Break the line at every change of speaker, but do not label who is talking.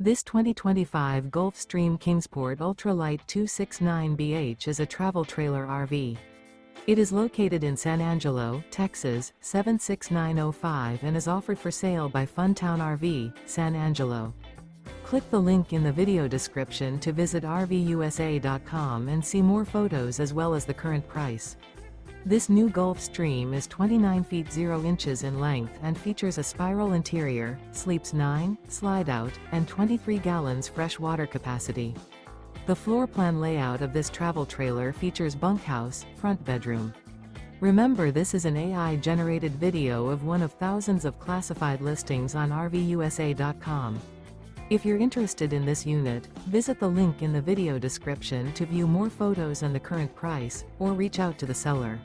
This 2025 Gulfstream Kingsport Ultralight 269BH is a travel trailer RV. It is located in San Angelo, Texas, 76905 and is offered for sale by Funtown RV, San Angelo. Click the link in the video description to visit RVUSA.com and see more photos as well as the current price. This new Gulfstream is 29 feet 0 inches in length and features a spiral interior, sleeps 9, slide-out, and 23 gallons fresh water capacity. The floor plan layout of this travel trailer features bunkhouse, front bedroom. Remember, this is an AI-generated video of one of thousands of classified listings on RVUSA.com. If you're interested in this unit, visit the link in the video description to view more photos and the current price, or reach out to the seller.